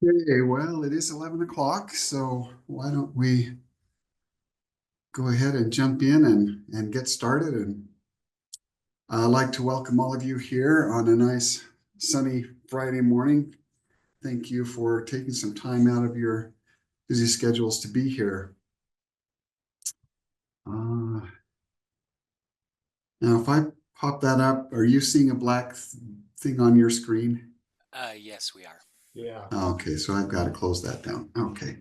Okay, well, it is 11 o'clock, so why don't we go ahead and jump in and get started. And I'd like to welcome all of you here on a nice sunny Friday morning. Thank you for taking some time out of your busy schedules to be here. Now, if I pop that up, are you seeing a black thing on your screen? Yes, we are. Yeah. Okay, so I've got to close that down. Okay.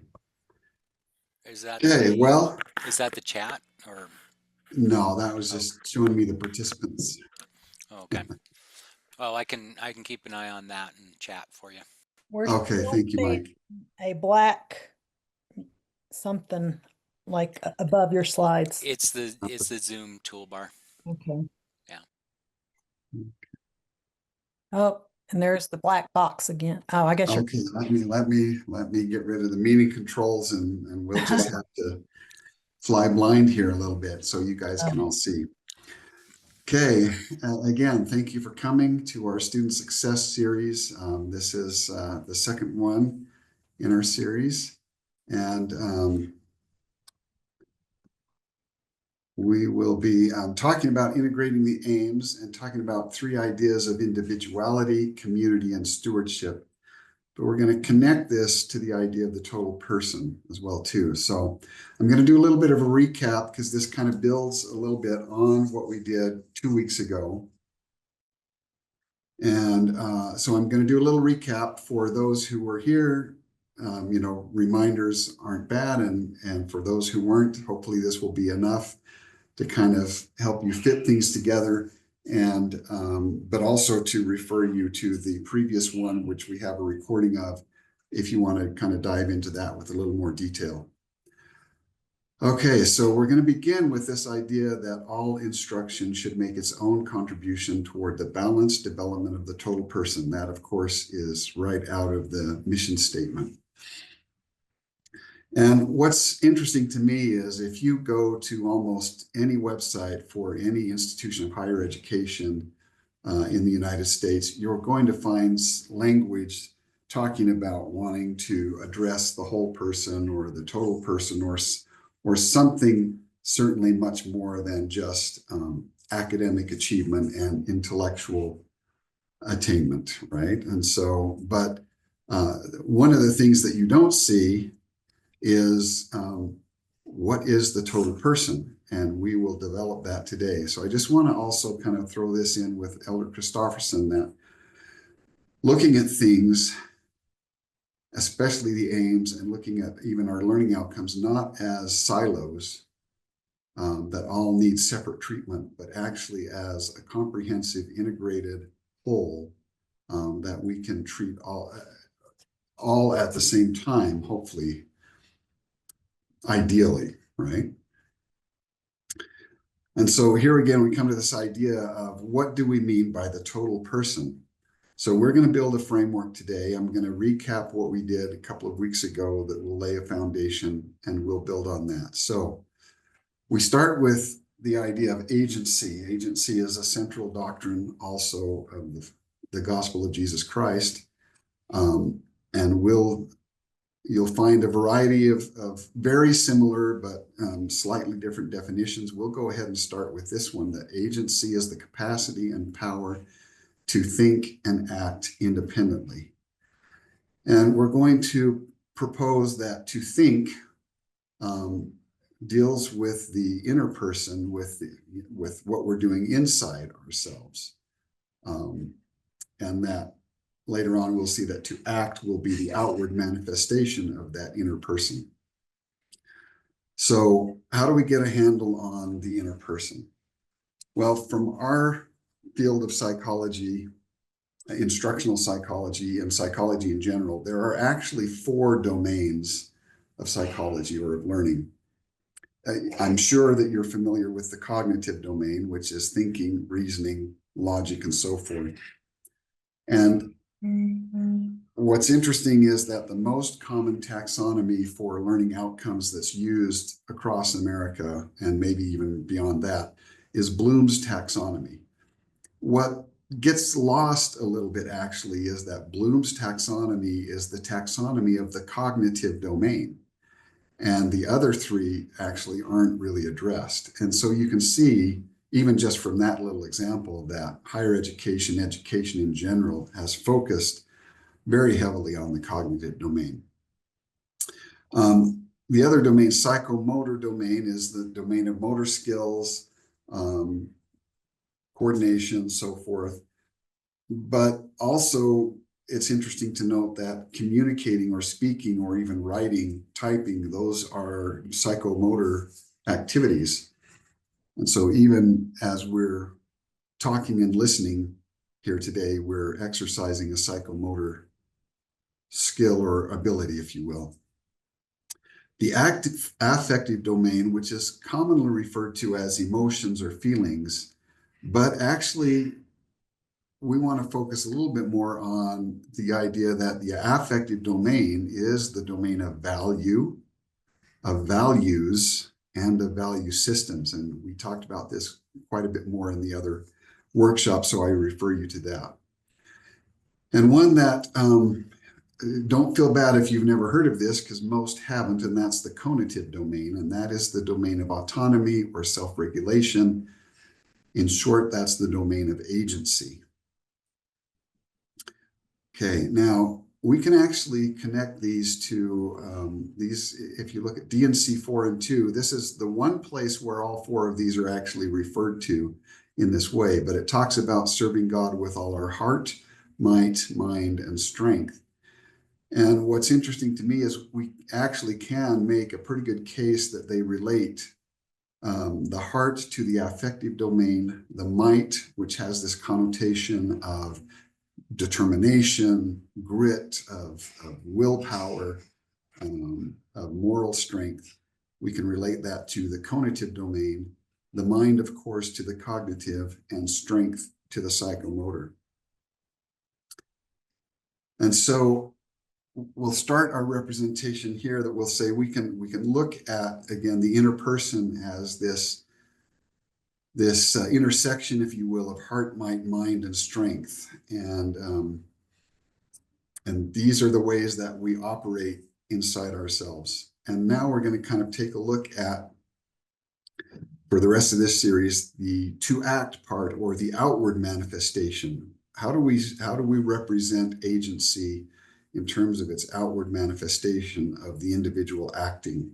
Is that Okay, well, is that the chat or? no, that was just showing me the participants. Okay. Well, I can keep an eye on that and chat for you. We're Okay, still thank you, seeing Mike. a black something like above your slides. It's the Zoom toolbar. Okay. Yeah. Oh, and there's the black box again. Oh, I guess you're Okay, let me get rid of the meeting controls and we'll just have to fly blind here a little bit so you guys can all see. Okay, again, thank you for coming to our Student Success series. This is the second one in our series, and we will be talking about integrating the aims and talking about 3 ideas of individuality, community, and stewardship. But we're going to connect this to the idea of the total person as well too. So I'm going to do a little bit of a recap because this kind of builds a little bit on what we did 2 weeks ago. And so I'm going to do a little recap for those who were here. Reminders aren't bad. And for those who weren't, hopefully this will be enough to kind of help you fit things together, and but also to refer you to the previous one, which we have a recording of, if you want to kind of dive into that with a little more detail. Okay, so we're going to begin with this idea that all instruction should make its own contribution toward the balanced development of the total person. That, of course, is right out of the mission statement. And what's interesting to me is if you go to almost any website for any institution of higher education in the United States, you're going to find language talking about wanting to address the whole person or the total person or something certainly much more than just academic achievement and intellectual attainment, right? And so, but one of the things that you don't see is what is the total person, and we will develop that today. So I just want to also kind of throw this in with Elder Christofferson, that looking at things, especially the aims, and looking at even our learning outcomes, not as silos that all need separate treatment, but actually as a comprehensive, integrated whole that we can treat all at the same time, hopefully, ideally, right? And so here again, we come to this idea of what do we mean by the total person? So we're going to build a framework today. I'm going to recap what we did a couple of weeks ago that will lay a foundation, and we'll build on that. So we start with the idea of agency. Agency is a central doctrine also of the gospel of Jesus Christ. And you'll find a variety of very similar but slightly different definitions. We'll go ahead and start with this one, that agency is the capacity and power to think and act independently. And we're going to propose that to think deals with the inner person, with what we're doing inside ourselves. And that later on, we'll see that to act will be the outward manifestation of that inner person. So how do we get a handle on the inner person? Well, from our field of psychology, instructional psychology, and psychology in general, there are actually 4 domains of psychology or of learning. I'm sure that you're familiar with the cognitive domain, which is thinking, reasoning, logic, and so forth. And what's interesting is that the most common taxonomy for learning outcomes that's used across America, and maybe even beyond that, is Bloom's taxonomy. What gets lost a little bit actually is that Bloom's taxonomy is the taxonomy of the cognitive domain. And the other three actually aren't really addressed. And so you can see, even just from that little example, that higher education, education in general, has focused very heavily on the cognitive domain. The other domain, psychomotor domain, is the domain of motor skills, coordination, so forth. But also, it's interesting to note that communicating or speaking or even writing, typing, those are psychomotor activities. And so even as we're talking and listening here today, we're exercising a psychomotor skill or ability, if you will. The active affective domain, which is commonly referred to as emotions or feelings, but actually we want to focus a little bit more on the idea that the affective domain is the domain of value, of values, and of value systems. And we talked about this quite a bit more in the other workshop, so I refer you to that. And one that, don't feel bad if you've never heard of this, because most haven't, and that's the conative domain, and that is the domain of autonomy or self-regulation. In short, that's the domain of agency. Okay, now we can actually connect these to if you look at DNC 4 and 2, this is the one place where all four of these are actually referred to in this way, but it talks about serving God with all our heart, might, mind, and strength. And what's interesting to me is we actually can make a pretty good case that they relate the heart to the affective domain, the might, which has this connotation of determination, grit, of willpower, of moral strength. We can relate that to the conative domain, the mind, of course, to the cognitive, and strength to the psychomotor. And so we'll start our representation here that we'll say we can look at, again, the inner person as this intersection, if you will, of heart, might, mind, and strength. And these are the ways that we operate inside ourselves. And now we're going to kind of take a look at, for the rest of this series, the to act part, or the outward manifestation. How do we represent agency in terms of its outward manifestation of the individual acting?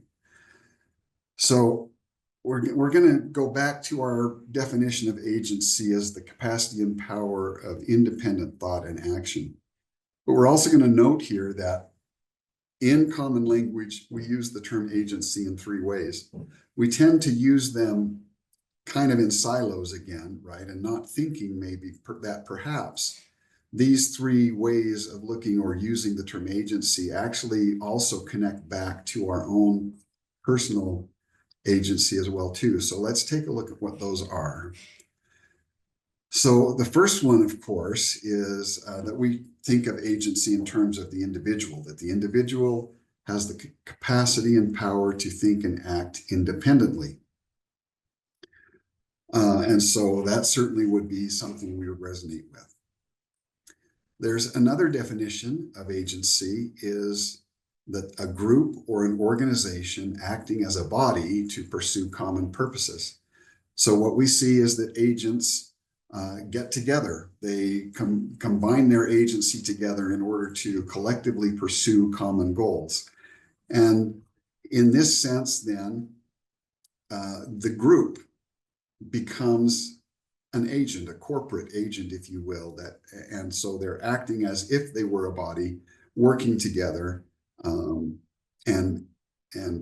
So we're going to go back to our definition of agency as the capacity and power of independent thought and action. But we're also going to note here that in common language, we use the term agency in three ways. We tend to use them kind of in silos again, right? And not thinking maybe that perhaps these three ways of looking or using the term agency actually also connect back to our own personal agency as well too. So let's take a look at what those are. So the first one, of course, is that we think of agency in terms of the individual, that the individual has the capacity and power to think and act independently. And so that certainly would be something we would resonate with. There's another definition of agency, is that a group or an organization acting as a body to pursue common purposes. So what we see is that agents get together. They combine their agency together in order to collectively pursue common goals. And in this sense, then, the group becomes an agent, a corporate agent, if you will, and so they're acting as if they were a body, working together, and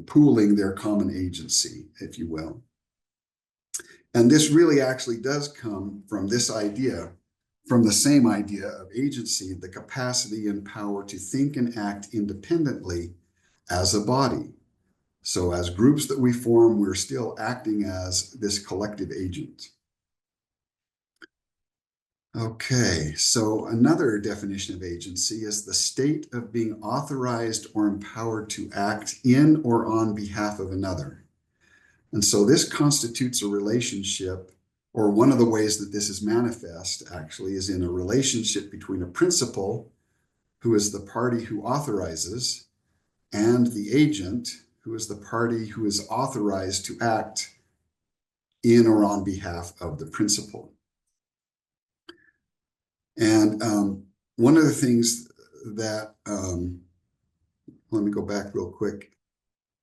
pooling their common agency, if you will. And this really actually does come from this idea, from the same idea of agency, the capacity and power to think and act independently as a body. So as groups that we form, we're still acting as this collective agent. Okay, so another definition of agency is the state of being authorized or empowered to act in or on behalf of another. And so this constitutes a relationship or one of the ways that this is manifest actually is in a relationship between a principal, who is the party who authorizes, and the agent, who is the party who is authorized to act in or on behalf of the principal. And one of the things that, let me go back real quick.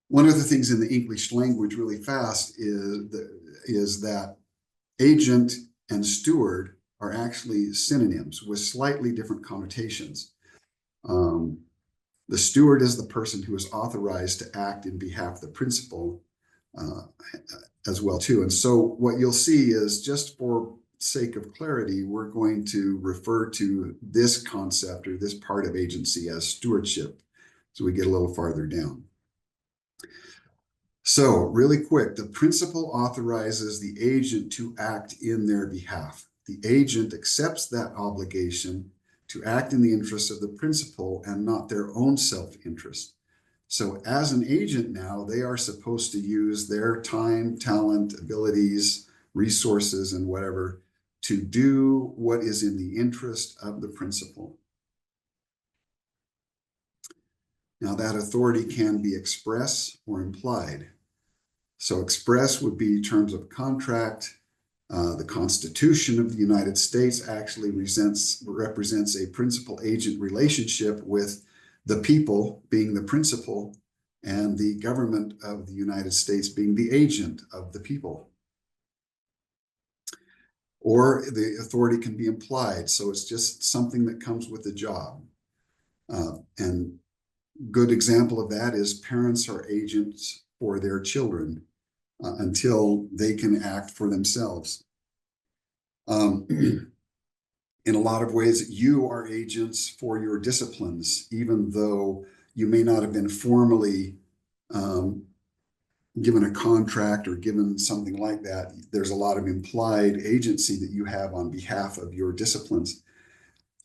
One of the things in the English language really fast is that agent and steward are actually synonyms with slightly different connotations. The steward is the person who is authorized to act in behalf of the principal as well too. And so what you'll see is, just for sake of clarity, we're going to refer to this concept or this part of agency as stewardship. So we get a little farther down. So really quick, the principal authorizes the agent to act in their behalf. The agent accepts that obligation to act in the interests of the principal and not their own self-interest. So as an agent now, they are supposed to use their time, talent, abilities, resources, and whatever to do what is in the interest of the principal. Now, that authority can be express or implied. So express would be terms of contract. The Constitution of the United States actually represents a principal-agent relationship with the people being the principal and the government of the United States being the agent of the people. Or the authority can be implied, so it's just something that comes with the job. And good example of that is parents are agents for their children until they can act for themselves. In a lot of ways, you are agents for your disciplines, even though you may not have been formally given a contract or given something like that. There's a lot of implied agency that you have on behalf of your disciplines.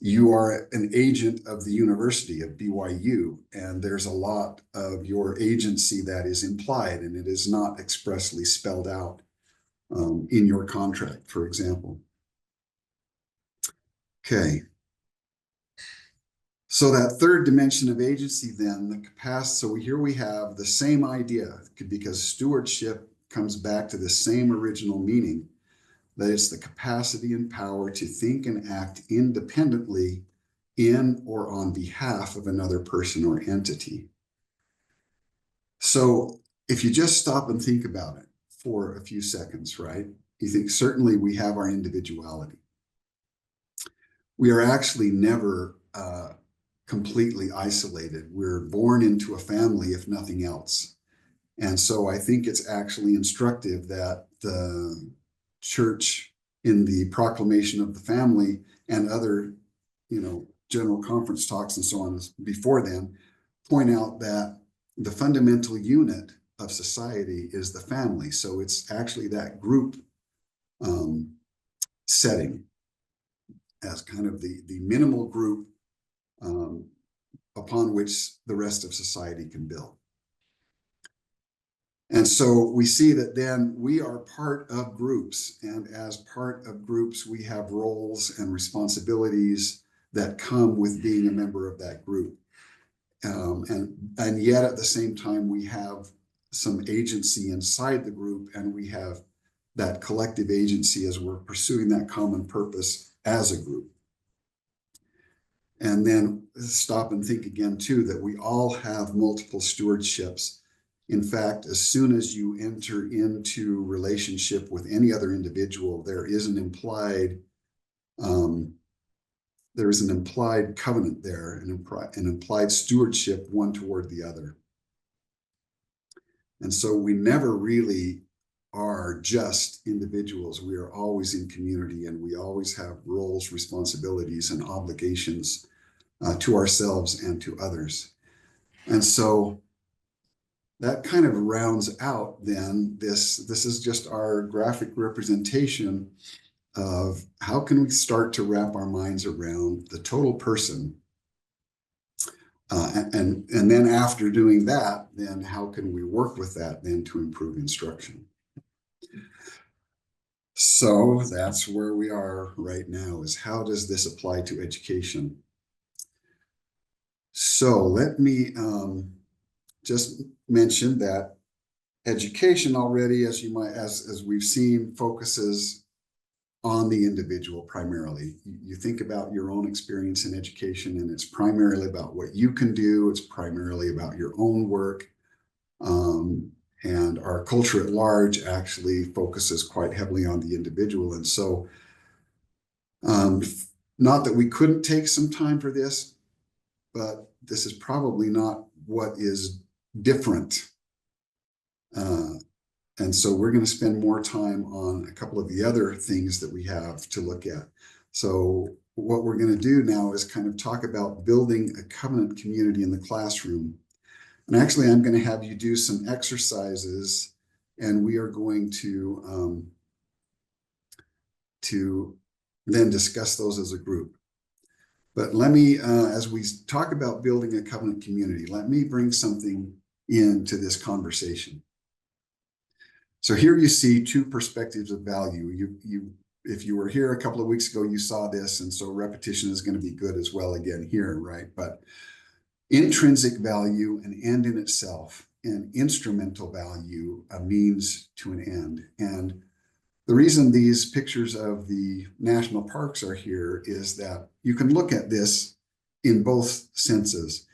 You are an agent of the University of BYU, and there's a lot of your agency that is implied, and it is not expressly spelled out in your contract, for example. Okay. So that third dimension of agency then, the capacity, so here we have the same idea, because stewardship comes back to the same original meaning, that it's the capacity and power to think and act independently in or on behalf of another person or entity. So if you just stop and think about it for a few seconds, right? You think certainly we have our individuality. We are actually never completely isolated. We're born into a family, if nothing else. And so I think it's actually instructive that the church, in the proclamation of the family and other, general conference talks and so on before then, point out that the fundamental unit of society is the family. So it's actually that group setting as kind of the minimal group upon which the rest of society can build. And so we see that then we are part of groups, and as part of groups, we have roles and responsibilities that come with being a member of that group. And yet at the same time, we have some agency inside the group, and we have that collective agency as we're pursuing that common purpose as a group. And then stop and think again too, that we all have multiple stewardships. In fact, as soon as you enter into relationship with any other individual, there is an implied covenant there, an implied stewardship one toward the other. And so we never really are just individuals. We are always in community, and we always have roles, responsibilities, and obligations to ourselves and to others. And so that kind of rounds out then this is just our graphic representation of how can we start to wrap our minds around the total person. And then after doing that, then how can we work with that then to improve instruction? So that's where we are right now, is how does this apply to education? So let me just mention that education already, as you might, as we've seen, focuses on the individual primarily. You think about your own experience in education, and it's primarily about what you can do. It's primarily about your own work. And our culture at large actually focuses quite heavily on the individual. And so, not that we couldn't take some time for this, but this is probably not what is different. And so we're going to spend more time on a couple of the other things that we have to look at. So what we're going to do now is kind of talk about building a covenant community in the classroom. And actually, I'm going to have you do some exercises, and we are going to then discuss those as a group. But let me, as we talk about building a covenant community, let me bring something into this conversation. So here you see two perspectives of value. If you were here a couple of weeks ago, you saw this, and so repetition is going to be good as well again here, right? But intrinsic value, an end in itself, and instrumental value, a means to an end. And the reason these pictures of the national parks are here is that you can look at this in both senses.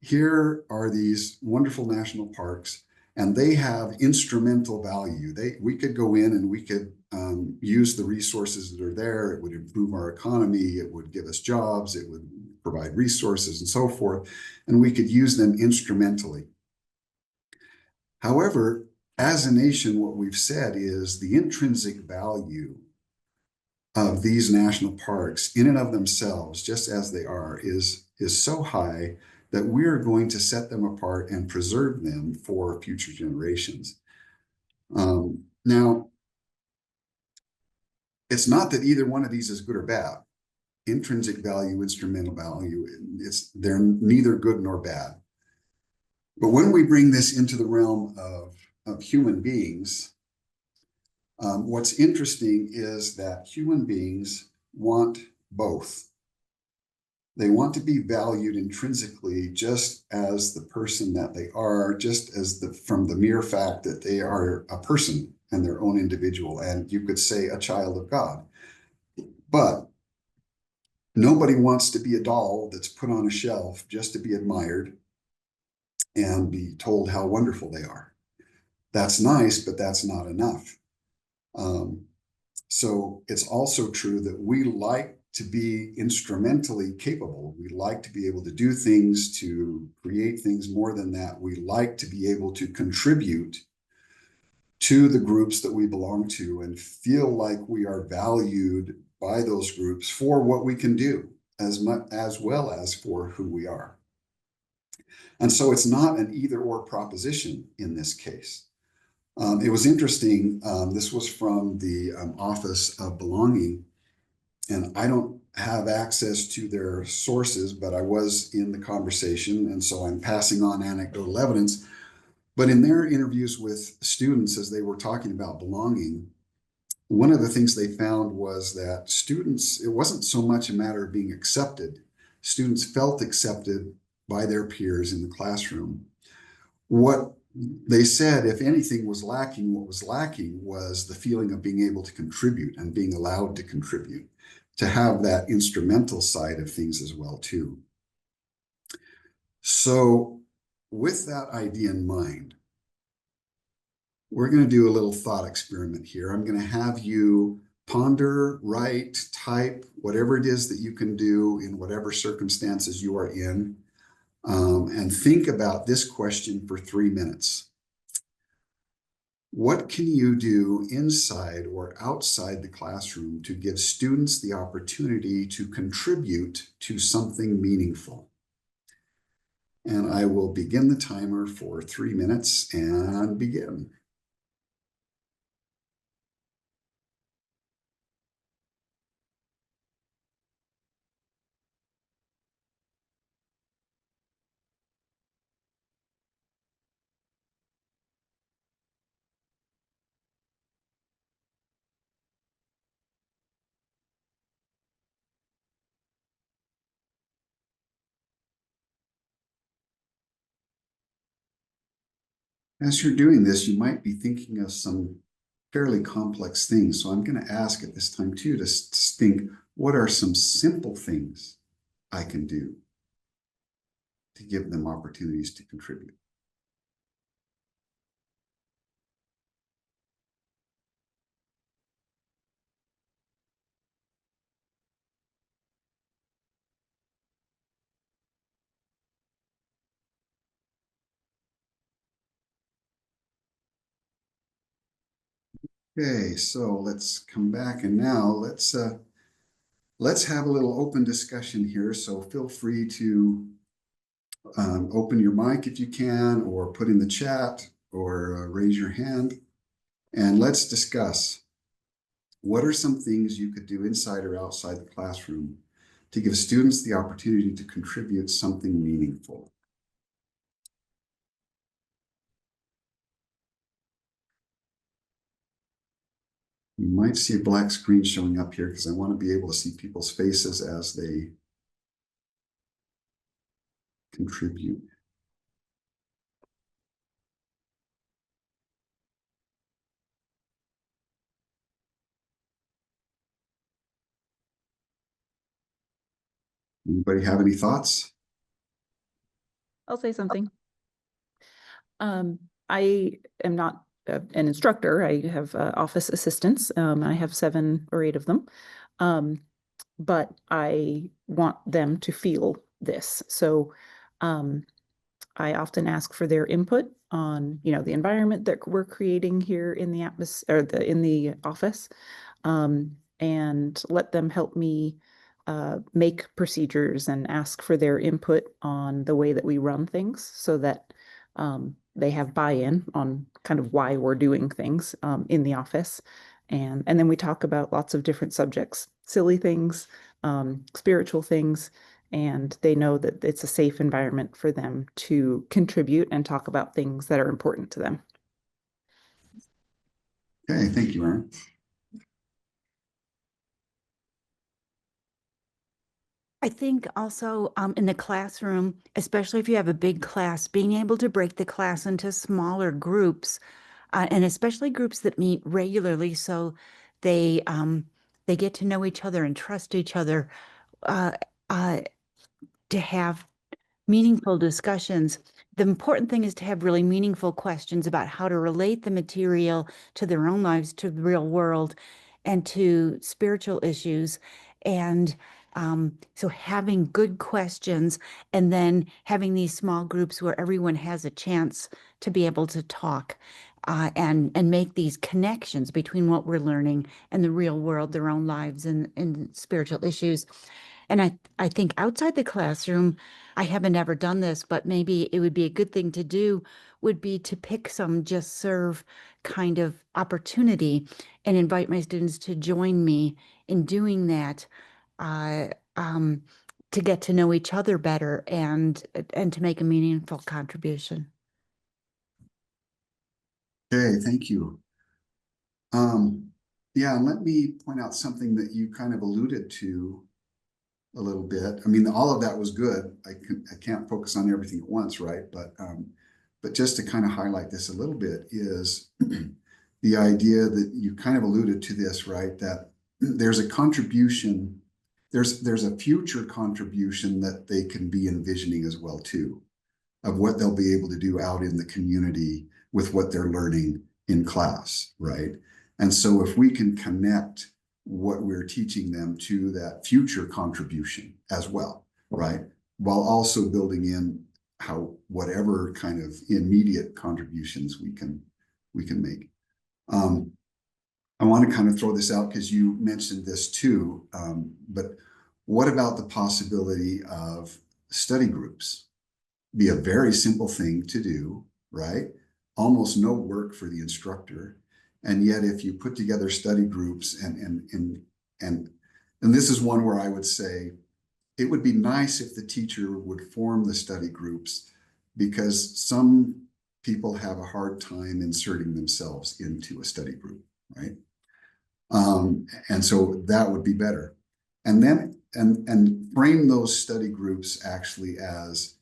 Here are these wonderful national parks, and they have instrumental value. We could go in and we could use the resources that are there. It would improve our economy. It would give us jobs. It would provide resources and so forth, and we could use them instrumentally. However, as a nation, what we've said is the intrinsic value of these national parks in and of themselves, just as they are, is so high that we're going to set them apart and preserve them for future generations. Now, it's not that either one of these is good or bad. Intrinsic value, instrumental value, they're neither good nor bad. But when we bring this into the realm of human beings, what's interesting is that human beings want both. They want to be valued intrinsically just as the person that they are, just as from the mere fact that they are a person and their own individual, and you could say a child of God. But nobody wants to be a doll that's put on a shelf just to be admired and be told how wonderful they are. That's nice, but that's not enough. So it's also true that we like to be instrumentally capable. We like to be able to do things, to create things. More than that, we like to be able to contribute to the groups that we belong to and feel like we are valued by those groups for what we can do, as well as for who we are. And so it's not an either or proposition in this case. It was interesting. This was from the Office of Belonging, and I don't have access to their sources, but I was in the conversation, and so I'm passing on anecdotal evidence. But in their interviews with students, as they were talking about belonging, one of the things they found was that students, it wasn't so much a matter of being accepted. Students felt accepted by their peers in the classroom. What they said, if anything was lacking, what was lacking was the feeling of being able to contribute and being allowed to contribute, to have that instrumental side of things as well, too. So with that idea in mind, we're going to do a little thought experiment here. I'm going to have you ponder, write, type, whatever it is that you can do in whatever circumstances you are in, and think about this question for 3 minutes. What can you do inside or outside the classroom to give students the opportunity to contribute to something meaningful? And I will begin the timer for 3 minutes and begin. As you're doing this, you might be thinking of some fairly complex things. So I'm going to ask at this time too to think, what are some simple things I can do to give them opportunities to contribute? Okay, so let's come back and now let's have a little open discussion here. So feel free to open your mic if you can, or put in the chat, or raise your hand, and let's discuss what are some things you could do inside or outside the classroom to give students the opportunity to contribute something meaningful. You might see a black screen showing up here because I want to be able to see people's faces as they contribute. Anybody have any thoughts? I'll say something. I am not an instructor. I have office assistants. I have 7 or 8 of them. But I want them to feel this. So I often ask for their input on, the environment that we're creating here in the atmosphere, or in the office, and let them help me make procedures and ask for their input on the way that we run things, so that they have buy-in on kind of why we're doing things in the office. And then we talk about lots of different subjects, silly things, spiritual things, and they know that it's a safe environment for them to contribute and talk about things that are important to them. Okay, thank you, Aaron. I think also in the classroom, especially if you have a big class, being able to break the class into smaller groups, and especially groups that meet regularly, so they get to know each other and trust each other, uh, to have meaningful discussions. The important thing is to have really meaningful questions about how to relate the material to their own lives, to the real world, and to spiritual issues. And so having good questions, and then having these small groups where everyone has a chance to be able to talk, and make these connections between what we're learning and the real world, their own lives, and spiritual issues. And I think outside the classroom, I haven't ever done this, but maybe it would be a good thing to do, would be to pick some just serve kind of opportunity and invite my students to join me in doing that, uh, um, to get to know each other better and to make a meaningful contribution. Okay, thank you. Yeah, and let me point out something that you kind of alluded to a little bit. I mean, all of that was good. I can't focus on everything at once, right? But just to kind of highlight this a little bit is the idea that you kind of alluded to this, right? That there's a contribution, there's a future contribution that they can be envisioning as well too, of what they'll be able to do out in the community with what they're learning in class, right? And so if we can connect what we're teaching them to that future contribution as well, right? While also building in how whatever kind of immediate contributions we can make. I want to kind of throw this out because you mentioned this too, but what about the possibility of study groups? Be a very simple thing to do, right? Almost no work for the instructor. And yet if you put together study groups and this is one where I would say it would be nice if the teacher would form the study groups, because some people have a hard time inserting themselves into a study group, right? And so that would be better. And then and frame those study groups actually as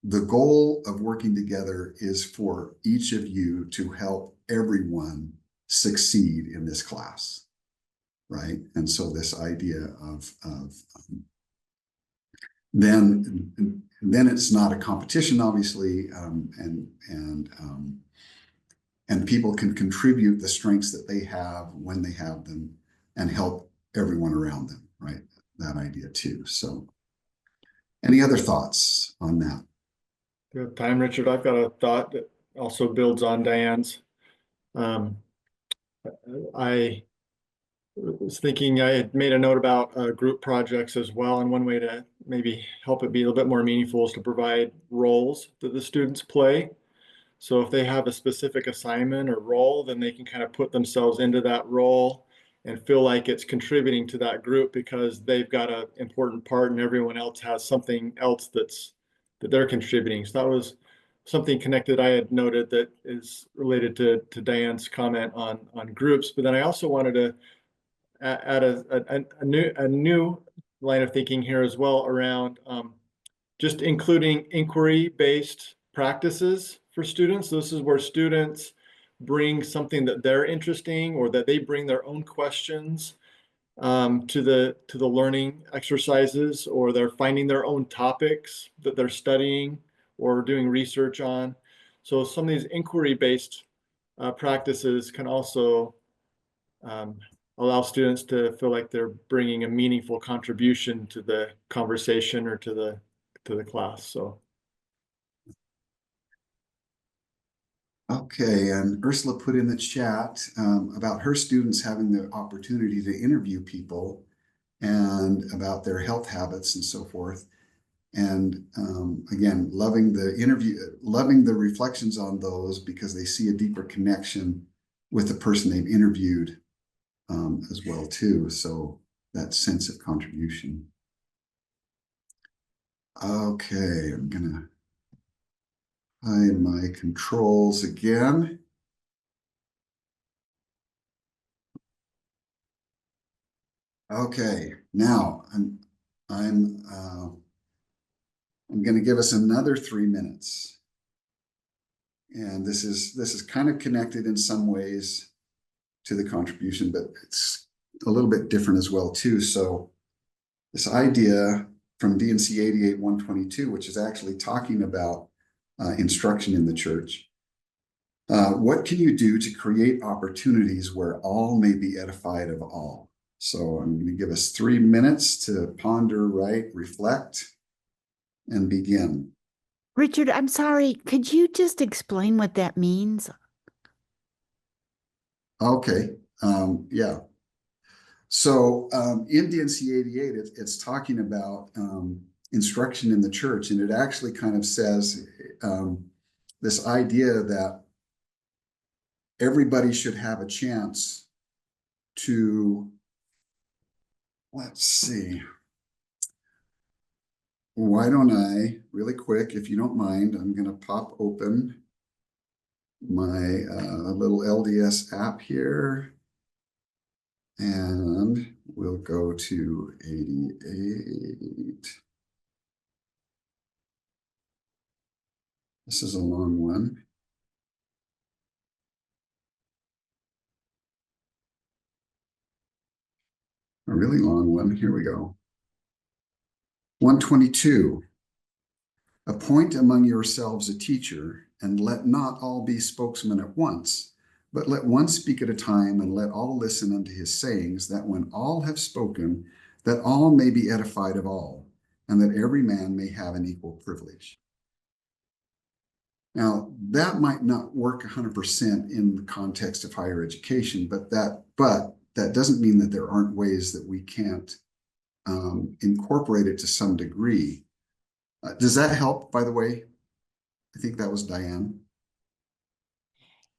the goal of working together is for each of you to help everyone succeed in this class, right? And so this idea of then it's not a competition, obviously, and people can contribute the strengths that they have when they have them and help everyone around them, right? That idea too. So any other thoughts on that? Good time, Richard. I've got a thought that also builds on Diane's. I was thinking I had made a note about group projects as well, and one way to maybe help it be a little bit more meaningful is to provide roles that the students play. So if they have a specific assignment or role, then they can kind of put themselves into that role and feel like it's contributing to that group because they've got an important part and everyone else has something else that they're contributing. So that was something connected I had noted that is related to Diane's comment on groups. But then I also wanted to add a new line of thinking here as well around just including inquiry-based practices for students. This is where students bring something that they're interesting or that they bring their own questions to the learning exercises, or they're finding their own topics that they're studying or doing research on. So some of these inquiry-based practices can also allow students to feel like they're bringing a meaningful contribution to the conversation or to the class. So. Okay, and Ursula put in the chat about her students having the opportunity to interview people and about their health habits and so forth. And again, loving the reflections on those because they see a deeper connection with the person they've interviewed as well too. So that sense of contribution. Okay, I'm gonna hide my controls again. Okay, now I'm going to give us another 3 minutes, and this is kind of connected in some ways to the contribution, but it's a little bit different as well too. So this idea from DNC 88-122, which is actually talking about instruction in the church. What can you do to create opportunities where all may be edified of all? So I'm going to give us 3 minutes to ponder, write, reflect, and begin. Richard, I'm sorry, could you just explain what that means? Okay, yeah. So in DNC 88, it's talking about instruction in the church, and it actually kind of says this idea that everybody should have a chance to, let's see, why don't I, really quick, if you don't mind, I'm going to pop open my little LDS app here, and we'll go to 88. This is a long one. A really long one. Here we go. 122. Appoint among yourselves a teacher, and let not all be spokesmen at once, but let one speak at a time, and let all listen unto his sayings, that when all have spoken, that all may be edified of all, and that every man may have an equal privilege. Now, that might not work 100% in the context of higher education, but that doesn't mean that there aren't ways that we can't incorporate it to some degree. Does that help, by the way? I think that was Diane.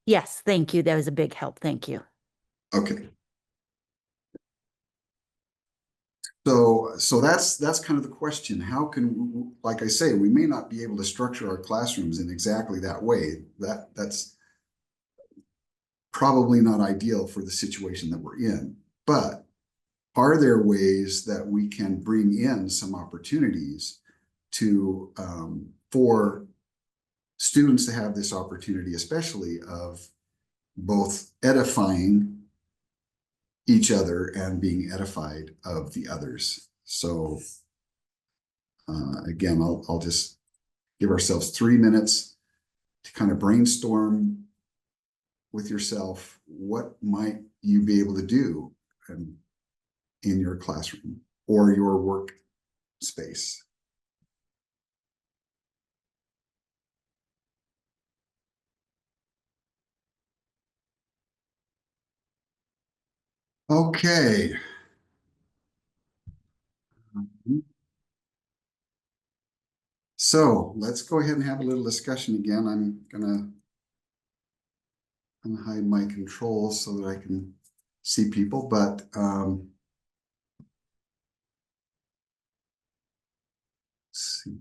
Yes, thank you. That was a big help. Thank you. Okay. So that's kind of the question. How can, like I say, we may not be able to structure our classrooms in exactly that way. That's probably not ideal for the situation that we're in. But are there ways that we can bring in some opportunities to for students to have this opportunity, especially of both edifying each other and being edified of the others. So again, I'll just give ourselves 3 minutes to kind of brainstorm with yourself. What might you be able to do in your classroom or your work space? Okay. So let's go ahead and have a little discussion again. I'm gonna hide my controls so that I can see people, but let's see.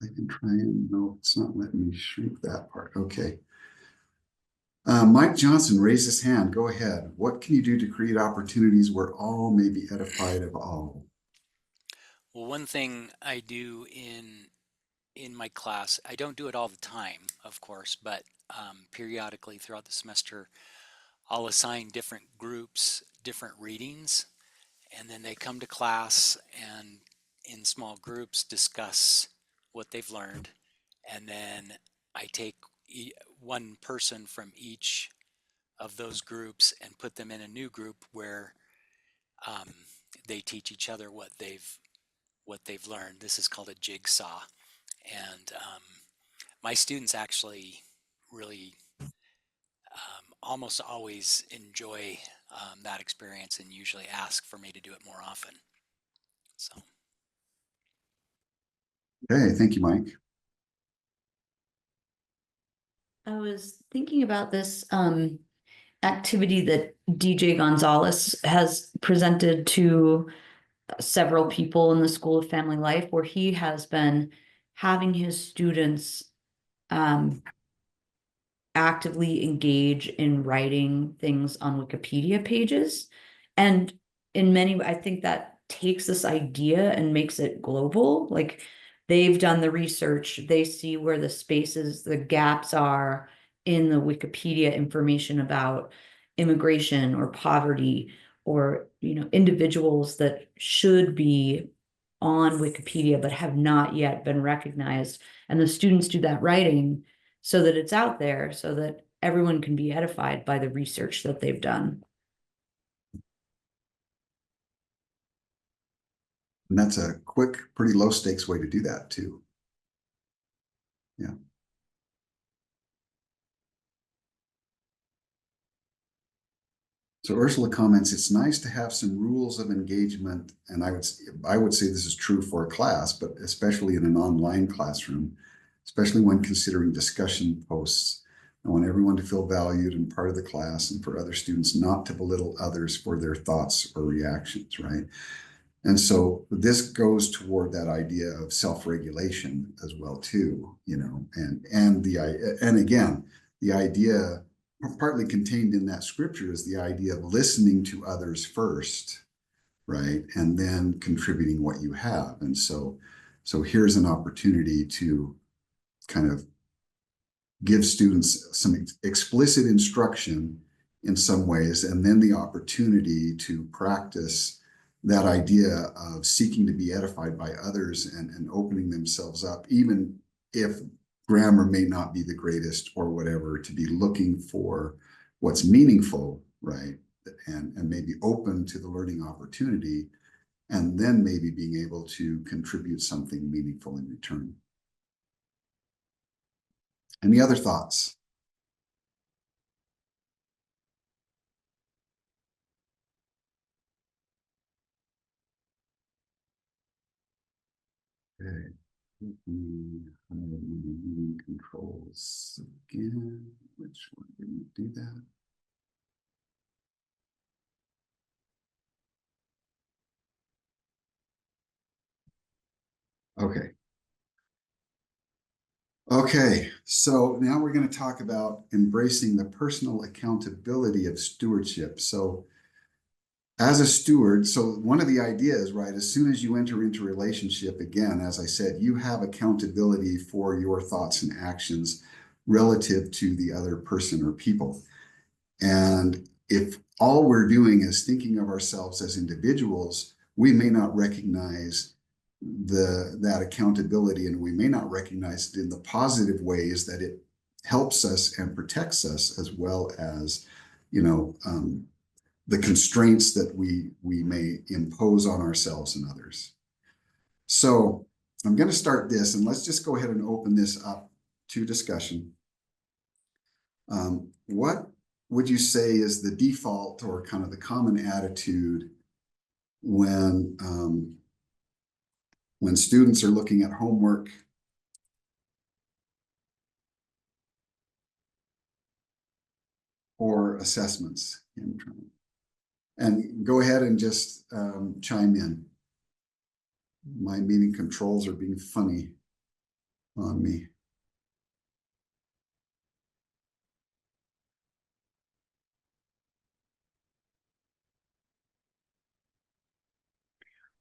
I can try and, no, it's not letting me shrink that part. Okay. Mike Johnson raised his hand. Go ahead. What can you do to create opportunities where all may be edified of all? Well, one thing I do in my class, I don't do it all the time, of course, but periodically throughout the semester, I'll assign different groups different readings, and then they come to class and in small groups discuss what they've learned, and then I take one person from each of those groups and put them in a new group where um, they teach each other what they've learned. This is called a jigsaw, and my students actually really almost always enjoy that experience and usually ask for me to do it more often. So. Okay, thank you, Mike. I was thinking about this activity that DJ Gonzalez has presented to several people in the School of Family Life, where he has been having his students actively engage in writing things on Wikipedia pages. And in many, I think that takes this idea and makes it global. Like, they've done the research, they see where the spaces, the gaps are in the Wikipedia information about immigration or poverty, or, you know, individuals that should be on Wikipedia but have not yet been recognized. And the students do that writing so that it's out there, so that everyone can be edified by the research that they've done. And that's a quick, pretty low stakes way to do that too. Yeah. So Ursula comments, it's nice to have some rules of engagement. And I would say this is true for a class, but especially in an online classroom, especially when considering discussion posts. I want everyone to feel valued and part of the class, and for other students not to belittle others for their thoughts or reactions, right? And so this goes toward that idea of self-regulation as well too, you know, and again, the idea partly contained in that scripture is the idea of listening to others first, right? And then contributing what you have. And so here's an opportunity to kind of give students some explicit instruction in some ways, and then the opportunity to practice that idea of seeking to be edified by others and opening themselves up, even if grammar may not be the greatest or whatever, to be looking for what's meaningful, right? And maybe open to the learning opportunity, and then maybe being able to contribute something meaningful in return. Any other thoughts? Okay. Controls again. Which one didn't do that? Okay. Okay, so now we're going to talk about embracing the personal accountability of stewardship. So as a steward, so one of the ideas, right, as soon as you enter into relationship, again, as I said, you have accountability for your thoughts and actions relative to the other person or people. And if all we're doing is thinking of ourselves as individuals, we may not recognize that accountability, and we may not recognize it in the positive ways that it helps us and protects us, as well as, the constraints that we may impose on ourselves and others. So I'm going to start this, and let's just go ahead and open this up to discussion. What would you say is the default or kind of the common attitude when students are looking at homework or assessments? And go ahead and just chime in. My meeting controls are being funny on me.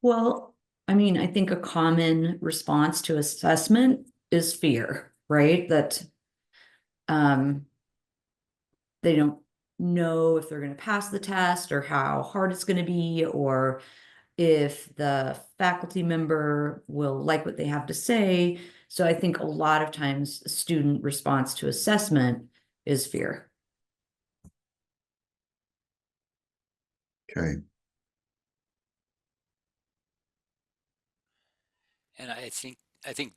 Well, I mean, I think a common response to assessment is fear, right? That they don't know if they're going to pass the test or how hard it's going to be, or if the faculty member will like what they have to say. So I think a lot of times student response to assessment is fear. Okay. And I think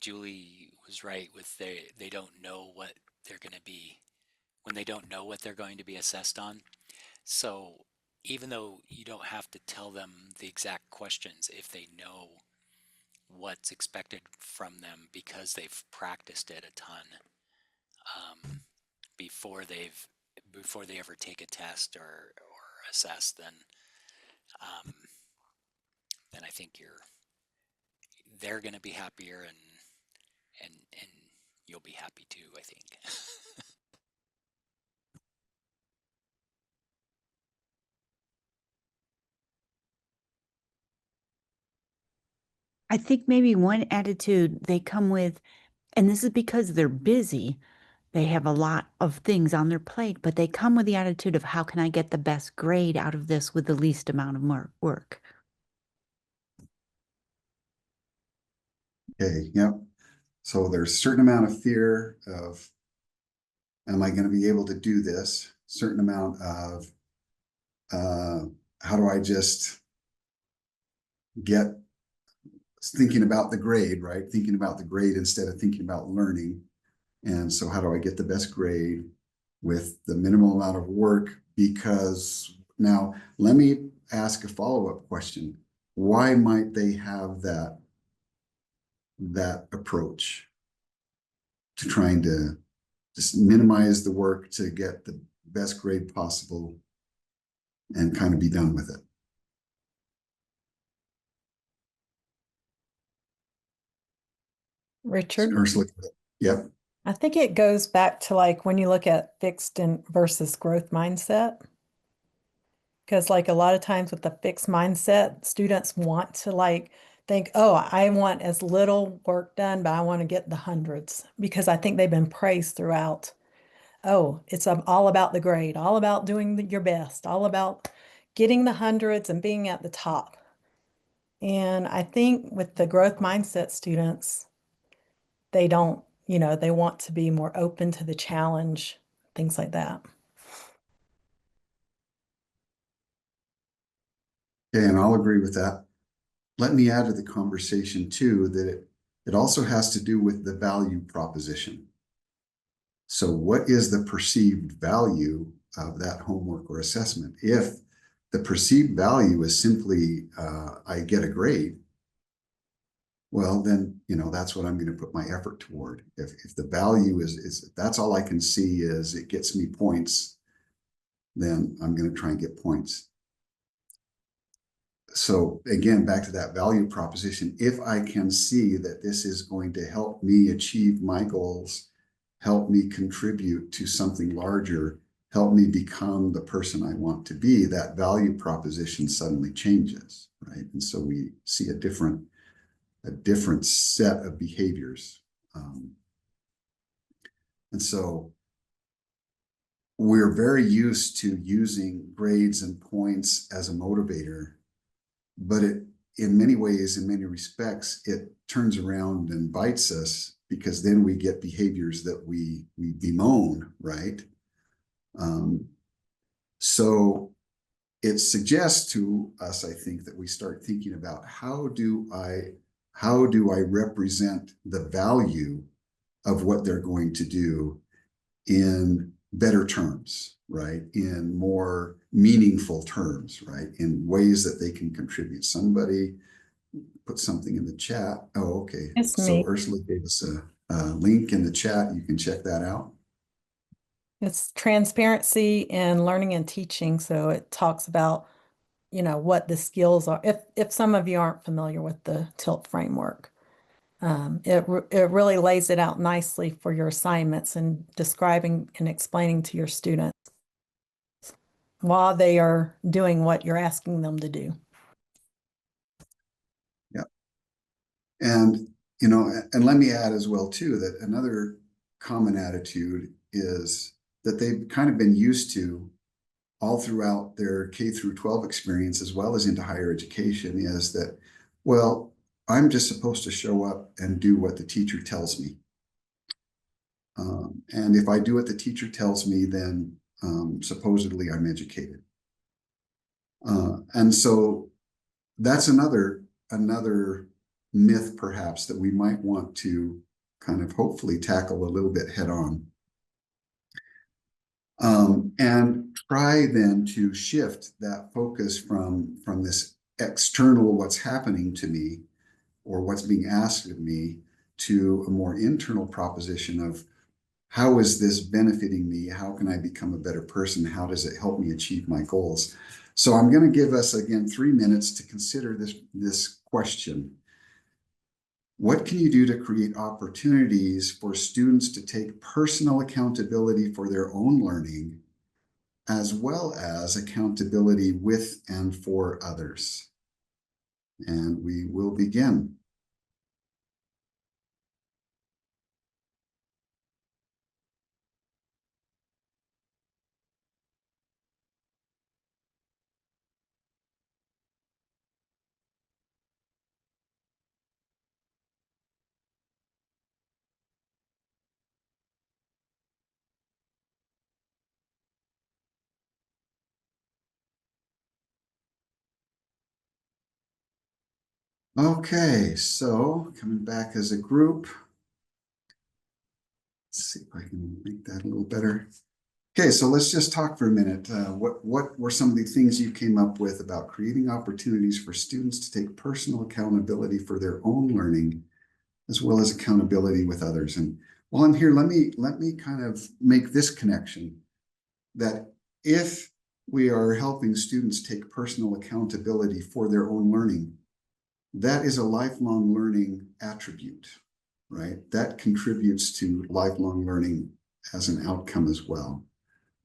Julie was right with they don't know what they're going to be when they don't know what they're going to be assessed on. So even though you don't have to tell them the exact questions, if they know what's expected from them because they've practiced it a ton before they ever take a test or assess, then I think they're going to be happier, and you'll be happy too, I think. I think maybe one attitude they come with, and this is because they're busy, they have a lot of things on their plate, but they come with the attitude of how can I get the best grade out of this with the least amount of work? Okay. Yep. So there's a certain amount of fear of, am I going to be able to do this? Certain amount of, how do I just get thinking about the grade, right? Thinking about the grade instead of thinking about learning. And so how do I get the best grade with the minimal amount of work? Because now let me ask a follow-up question. Why might they have that approach to trying to just minimize the work to get the best grade possible and kind of be done with it? Richard, Ursula, yep. I think it goes back to like when you look at fixed and versus growth mindset. Because like a lot of times with the fixed mindset, students want to like think, oh, I want as little work done, but I want to get the hundreds because I think they've been praised throughout. Oh, it's all about the grade, all about doing your best, all about getting the hundreds and being at the top. And I think with the growth mindset students, they don't, they want to be more open to the challenge, things like that. Okay, and I'll agree with that. Let me add to the conversation too that it also has to do with the value proposition. So what is the perceived value of that homework or assessment? If the perceived value is simply I get a grade, well, then, that's what I'm going to put my effort toward. If the value is that's all I can see is it gets me points, then I'm going to try and get points. So again, back to that value proposition, if I can see that this is going to help me achieve my goals, help me contribute to something larger, help me become the person I want to be, that value proposition suddenly changes, right? And so we see a different set of behaviors. And so we're very used to using grades and points as a motivator, but in many ways, in many respects, it turns around and bites us, because then we get behaviors that we bemoan, right? So it suggests to us, I think, that we start thinking about how do I represent the value of what they're going to do in better terms, right? In more meaningful terms, right? In ways that they can contribute. Somebody put something in the chat. Oh, okay. It's So me. Ursula gave us a link in the chat. You can check that out. It's transparency in learning and teaching. So it talks about, what the skills are. If some of you aren't familiar with the TILT framework, it really lays it out nicely for your assignments and describing and explaining to your students while they are doing what you're asking them to do. Yeah. And, and let me add as well, too, that another common attitude is that they've kind of been used to all throughout their K through 12 experience, as well as into higher education, is that, well, I'm just supposed to show up and do what the teacher tells me. And if I do what the teacher tells me, then supposedly I'm educated. And so that's another myth, perhaps, that we might want to kind of hopefully tackle a little bit head on. And try then to shift that focus from this external, what's happening to me or what's being asked of me, to a more internal proposition of, how is this benefiting me? How can I become a better person? How does it help me achieve my goals? So I'm going to give us, again, 3 minutes to consider this question. What can you do to create opportunities for students to take personal accountability for their own learning, as well as accountability with and for others? And we will begin. Okay, so coming back as a group. Let's see if I can make that a little better. Okay, so let's just talk for a minute. What were some of the things you came up with about creating opportunities for students to take personal accountability for their own learning, as well as accountability with others? And while I'm here, let me kind of make this connection, that if we are helping students take personal accountability for their own learning, that is a lifelong learning attribute, right? That contributes to lifelong learning as an outcome as well.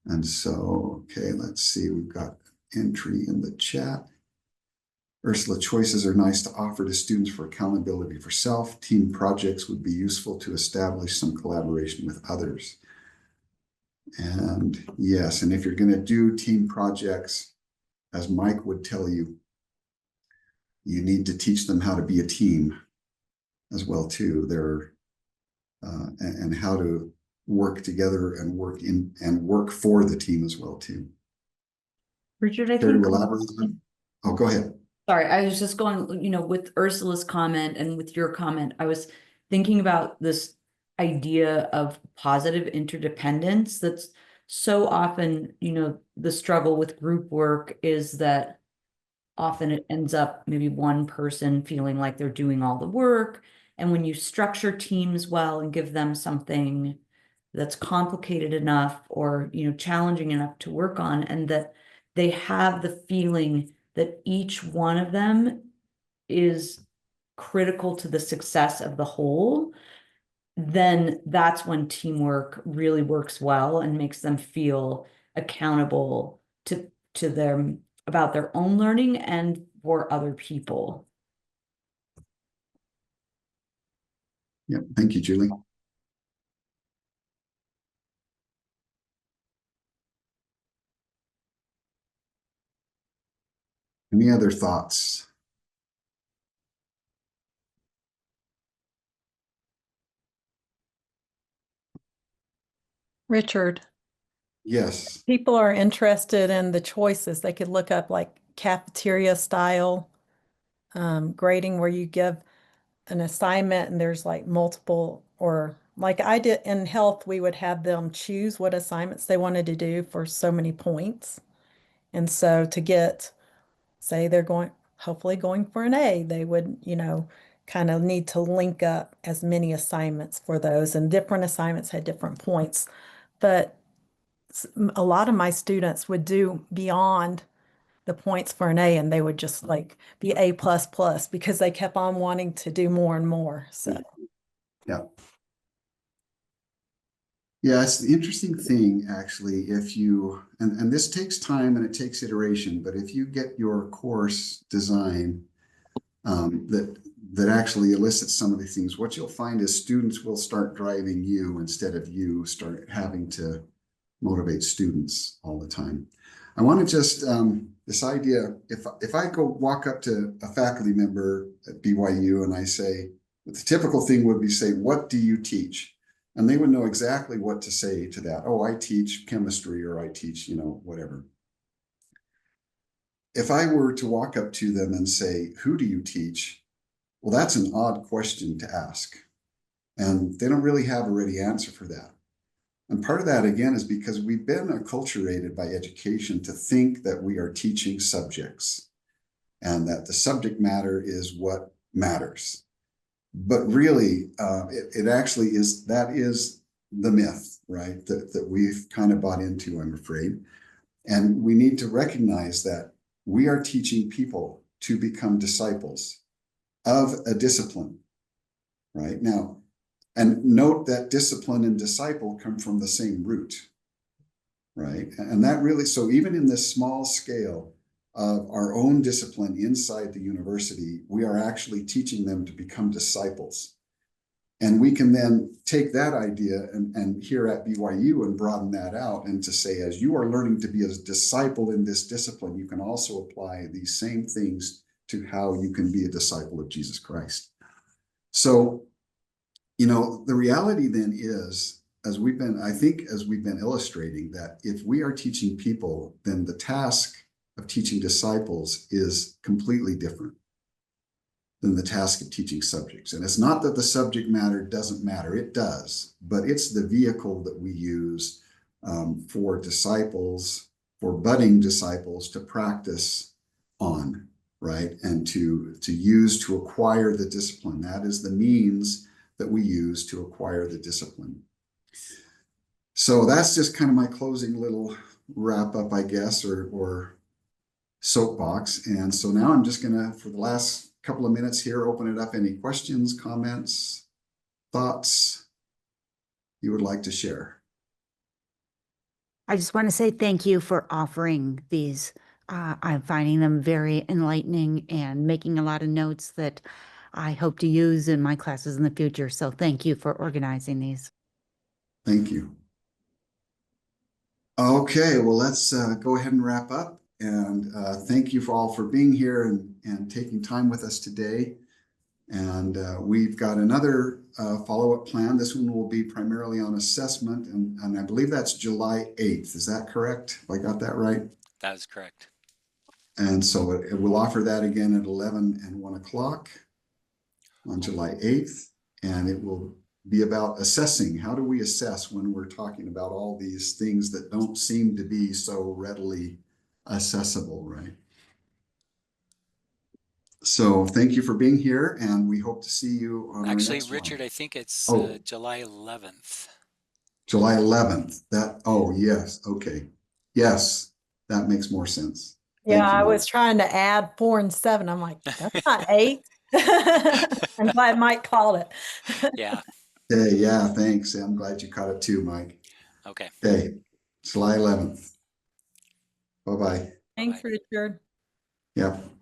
And so, okay, let's see, we've got entry in the chat. Ursula, choices are nice to offer to students for accountability for self. Team projects would be useful to establish some collaboration with others. And yes, and if you're going to do team projects, as Mike would tell you, you need to teach them how to be a team as well too. And how to work together and work for the team as well too. Richard, I Care to think. elaborate? Oh, go ahead. Sorry, I was just going, with Ursula's comment and with your comment, I was thinking about this idea of positive interdependence. That's so often, the struggle with group work is that often it ends up maybe one person feeling like they're doing all the work. And when you structure teams well and give them something that's complicated enough or, challenging enough to work on, and that they have the feeling that each one of them is critical to the success of the whole, then that's when teamwork really works well and makes them feel accountable to them about their own learning and for other people. Yeah, thank you, Julie. Any other thoughts? Richard, Yes. people are interested in the choices. They could look up like cafeteria style grading where you give an assignment and there's like multiple, or like I did in health, we would have them choose what assignments they wanted to do for so many points. And so to get, say they're hopefully going for an A, they would, kind of need to link up as many assignments for those, and different assignments had different points. But a lot of my students would do beyond the points for an A, and they would just like be A++ because they kept on wanting to do more and more. So Yeah. Yeah, it's the interesting thing, actually, if you, and this takes time and it takes iteration, but if you get your course design that actually elicits some of these things, what you'll find is students will start driving you instead of you start having to motivate students all the time. I want to just, this idea, if I go walk up to a faculty member at BYU and I say, the typical thing would be say, what do you teach? And they would know exactly what to say to that. Oh, I teach chemistry, or I teach, whatever. If I were to walk up to them and say, who do you teach? Well, that's an odd question to ask. And they don't really have a ready answer for that. And part of that, again, is because we've been acculturated by education to think that we are teaching subjects and that the subject matter is what matters. But really, it actually is, that is the myth, right? That we've kind of bought into, I'm afraid. And we need to recognize that we are teaching people to become disciples of a discipline, right? Now, and note that discipline and disciple come from the same root, right? And that really, so even in this small scale of our own discipline inside the university, we are actually teaching them to become disciples. And we can then take that idea and here at BYU and broaden that out and to say, as you are learning to be a disciple in this discipline, you can also apply these same things to how you can be a disciple of Jesus Christ. So, the reality then is, as we've been illustrating, that if we are teaching people, then the task of teaching disciples is completely different than the task of teaching subjects. And it's not that the subject matter doesn't matter, it does, but it's the vehicle that we use for disciples, for budding disciples to practice on, right? And to use to acquire the discipline. That is the means that we use to acquire the discipline. So that's just kind of my closing little wrap up, I guess, or soapbox. And so now I'm just gonna, for the last couple of minutes here, open it up. Any questions, comments, thoughts you would like to share? I just want to say thank you for offering these. I'm finding them very enlightening and making a lot of notes that I hope to use in my classes in the future. So thank you for organizing these. Thank you. Okay, well, let's go ahead and wrap up. And thank you all for being here and taking time with us today. And we've got another follow-up plan. This one will be primarily on assessment, and I believe that's July 8th. Is that correct? Have I got that right? That is correct. And so it will offer that again at 11 and 1 o'clock on July 8th. And it will be about assessing. How do we assess when we're talking about all these things that don't seem to be so readily accessible, right? So thank you for being here, and we hope to see you on our Actually, next Richard, one. I think it's Oh. July 11th. July 11th. Oh, yes. Okay. Yes, that makes more sense. yeah, Thank you, I Mike. was trying to add 4 and 7. I'm like, that's not 8. I'm glad Mike called it. Yeah. Hey, yeah, thanks. I'm glad you caught it too, Mike. Okay. Okay, July 11th. Bye-bye. Thanks, Richard. Yep.